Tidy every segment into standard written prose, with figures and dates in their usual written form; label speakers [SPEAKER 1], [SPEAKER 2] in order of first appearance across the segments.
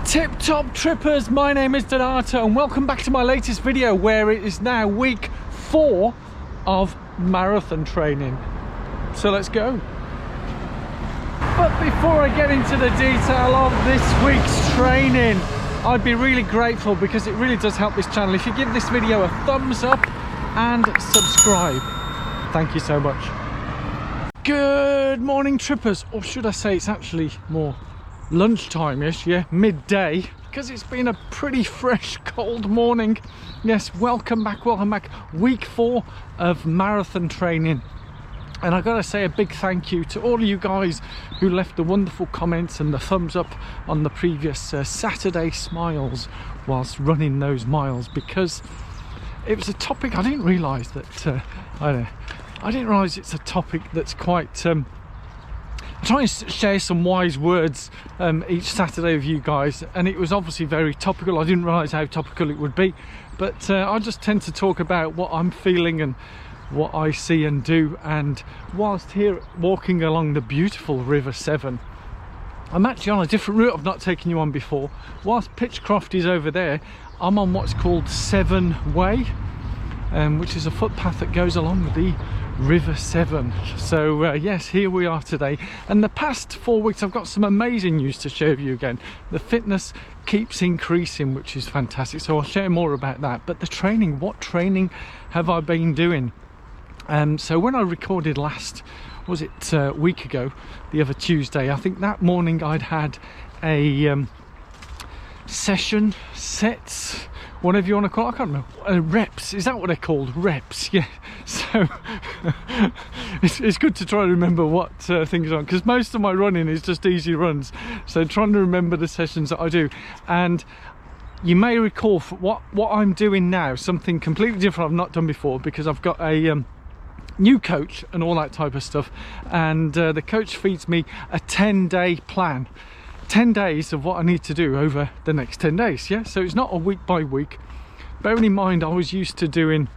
[SPEAKER 1] Tip top trippers, my name is Donato and welcome back to my latest video where it is now week 4 of marathon training. So let's go. But before I get into the detail of this week's training, I'd be really grateful because it really does help this channel if you give this video a thumbs up and subscribe. Thank you so much. Good morning trippers, or should I say it's actually more lunchtime-ish, yeah, midday, because it's been a pretty fresh cold morning. Yes, welcome back, week 4 of marathon training. And I gotta say a big thank you to all of you guys who left the wonderful comments and the thumbs up on the previous Saturday smiles whilst running those miles, because it was a topic I didn't realise that I didn't realise it's a topic that's quite I try and share some wise words each Saturday with you guys, and it was obviously very topical. I didn't realise how topical it would be, but I just tend to talk about what I'm feeling and what I see and do. And whilst here walking along the beautiful River Severn, I'm actually on a different route I've not taken you on before. Whilst Pitchcroft is over there, I'm on what's called Severn Way, which is a footpath that goes along the River Severn. So yes, here we are today, and the past 4 weeks I've got some amazing news to share with you again. The fitness keeps increasing, which is fantastic, so I'll share more about that. But the training, what training have I been doing? So when I recorded last, was it week ago, the other Tuesday, I think that morning I'd had a session, sets, whatever you want to call it, I can't remember, reps, is that what they're called? Reps, yeah. So it's good to try to remember what things are, because most of my running is just easy runs, so trying to remember the sessions that I do. And you may recall what I'm doing now, something completely different I've not done before, because I've got a new coach and all that type of stuff, and the coach feeds me a 10-day plan, 10 days of what I need to do over the next 10 days. Yeah, so it's not a week by week. Bearing in mind I was used to doing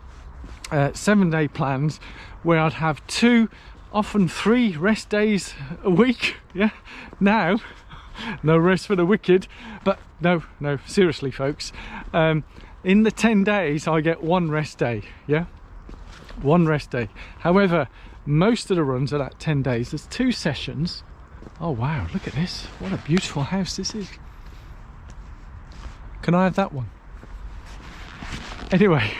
[SPEAKER 1] 7-day plans where I'd have 2, often 3 rest days a week. Yeah, now no rest for the wicked, but no, seriously folks, in the 10 days I get 1 rest day. Yeah, 1 rest day. However, most of the runs are at 10 days. There's 2 sessions. Oh wow, look at this, what a beautiful house this is. Can I have that one? Anyway,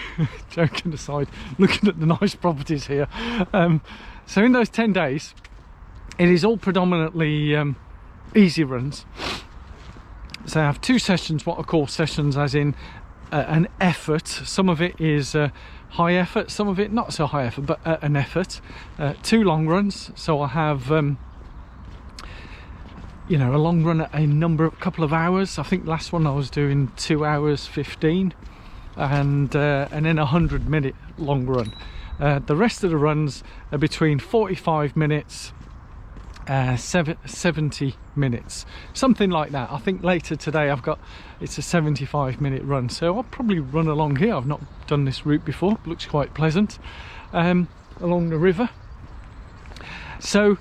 [SPEAKER 1] joking aside, looking at the nice properties here. So in those 10 days, it is all predominantly easy runs. So I have 2 sessions, what I call sessions as in an effort. Some of it is high effort, some of it not so high effort, but an effort. 2 long runs, so I have you know, a long run at a couple of hours. I think last one I was doing 2 hours 15, and then a 100-minute long run. The rest of the runs are between 45 minutes 70 minutes, something like that. I think later today it's a 75-minute run, so I'll probably run along here. I've not done this route before, looks quite pleasant, along the river. So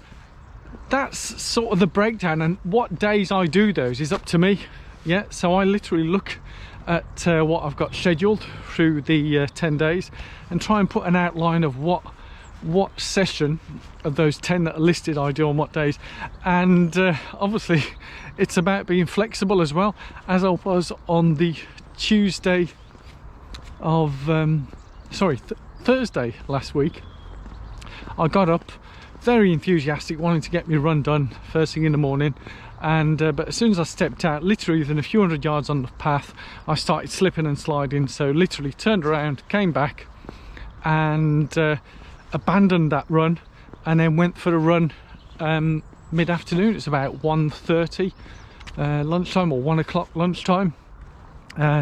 [SPEAKER 1] that's sort of the breakdown, and what days I do those is up to me. Yeah, so I literally look at what I've got scheduled through the 10 days and try and put an outline of what session of those 10 that are listed I do on what days. And obviously it's about being flexible as well, as I was on the Tuesday of Thursday last week. I got up very enthusiastic, wanting to get my run done first thing in the morning, and but as soon as I stepped out, literally within a few hundred yards on the path, I started slipping and sliding. So literally turned around, came back, and abandoned that run, and then went for a run mid-afternoon. It's about 1:30 lunchtime, or 1 o'clock lunchtime,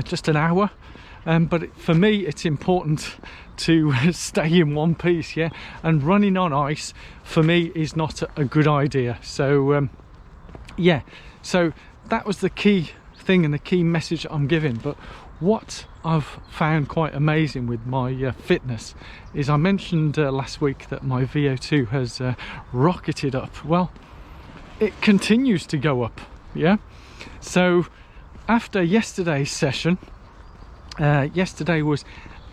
[SPEAKER 1] just an hour. But for me it's important to stay in one piece, yeah, and running on ice for me is not a good idea. So yeah, so that was the key thing and the key message I'm giving. But what I've found quite amazing with my fitness is, I mentioned last week that my VO2 has rocketed up. Well, it continues to go up, yeah. So after yesterday's session, yesterday was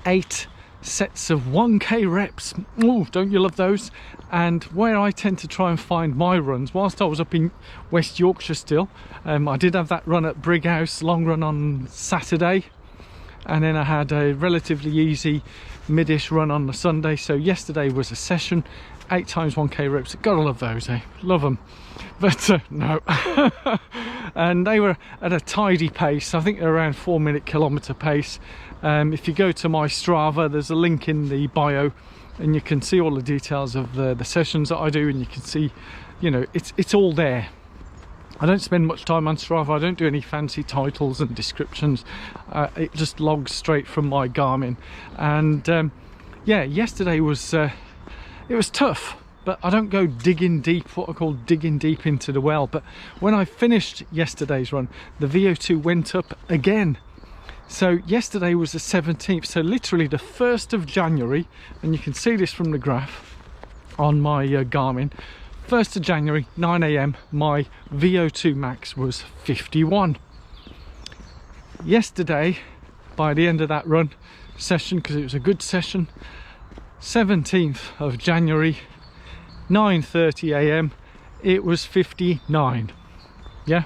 [SPEAKER 1] 8 sets of 1k reps. Oh, don't you love those? And where I tend to try and find my runs, whilst I was up in West Yorkshire still, I did have that run at Brighouse, long run on Saturday, and then I had a relatively easy mid-ish run on the Sunday. So yesterday was a session, 8 times 1k reps. Gotta love those, eh? Love them. But no. And they were at a tidy pace. I think they're around 4-minute kilometre pace. If you go to my Strava, there's a link in the bio, and you can see all the details of the sessions that I do, and you can see, you know, it's all there. I don't spend much time on Strava. I don't do any fancy titles and descriptions. It just logs straight from my Garmin. And yeah, yesterday was it was tough, but I don't go digging deep, what I call digging deep into the well. But when I finished yesterday's run, the VO2 went up again. So yesterday was the 17th, so literally the 1st of January, and you can see this from the graph on my Garmin. 1st of January, 9 AM, my VO2 max was 51. Yesterday, by the end of that run session, because it was a good session, 17th of January, 9:30 AM, it was 59. Yeah,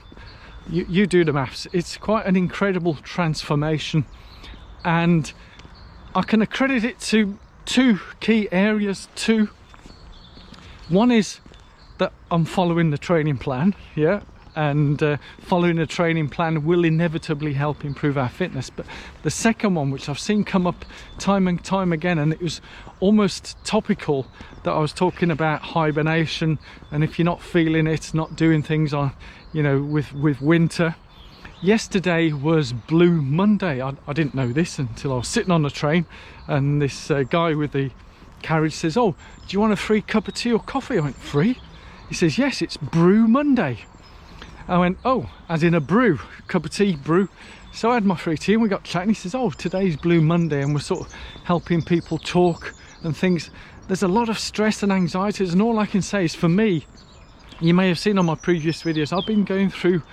[SPEAKER 1] you do the maths. It's quite an incredible transformation, and I can accredit it to 2 key areas. One is that I'm following the training plan, yeah, and following a training plan will inevitably help improve our fitness. But the second one, which I've seen come up time and time again, and it was almost topical, that I was talking about hibernation, and if you're not feeling it, not doing things on, you know, with winter. Yesterday was Blue Monday. I didn't know this until I was sitting on the train, and this guy with the carriage says, "Oh, do you want a free cup of tea or coffee?" I went, "Free?" He says, "Yes, it's Brew Monday." I went, "Oh, as in a brew, cup of tea, brew." So I had my free tea and we got chatting. He says, "Oh, today's Blue Monday," and we're sort of helping people talk and things. There's a lot of stress and anxieties, and all I can say is, for me, you may have seen on my previous videos, I've been going through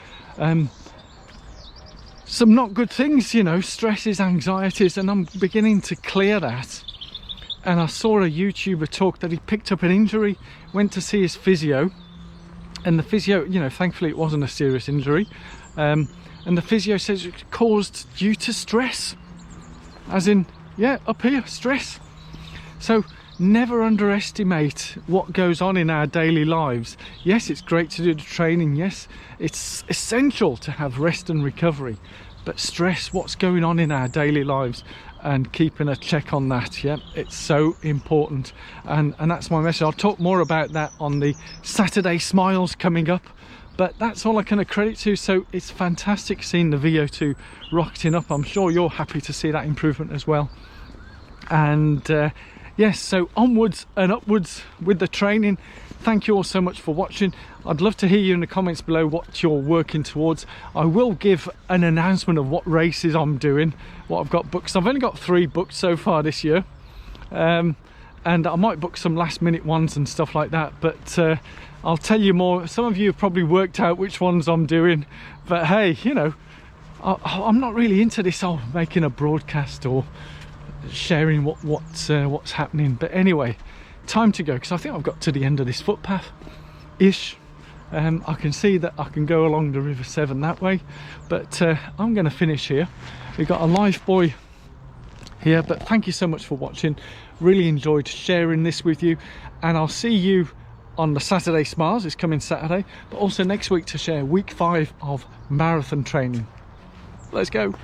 [SPEAKER 1] some not good things, you know, stresses, anxieties, and I'm beginning to clear that. And I saw a YouTuber talk that he picked up an injury, went to see his physio, and the physio, you know, thankfully it wasn't a serious injury, and the physio says it caused due to stress, as in, yeah, up here, stress. So never underestimate what goes on in our daily lives. Yes, it's great to do the training. Yes, it's essential to have rest and recovery, but stress, what's going on in our daily lives, and keeping a check on that, yeah, it's so important. And that's my message. I'll talk more about that on the Saturday Smiles coming up, but that's all I can accredit to. So it's fantastic seeing the VO2 rocketing up. I'm sure you're happy to see that improvement as well. And yes, so onwards and upwards with the training. Thank you all so much for watching. I'd love to hear you in the comments below what you're working towards. I will give an announcement of what races I'm doing, what I've got booked. I've only got 3 booked so far this year, and I might book some last minute ones and stuff like that, but I'll tell you more. Some of you have probably worked out which ones I'm doing, but hey, you know, I'm not really into this whole making a broadcast or sharing what's happening. But anyway, time to go, because I think I've got to the end of this footpath ish. I can see that I can go along the River Severn that way, but I'm going to finish here. We've got a life buoy here, but thank you so much for watching. Really enjoyed sharing this with you, and I'll see you on the Saturday Smiles. It's coming Saturday, but also next week to share week 5 of marathon training. Let's go.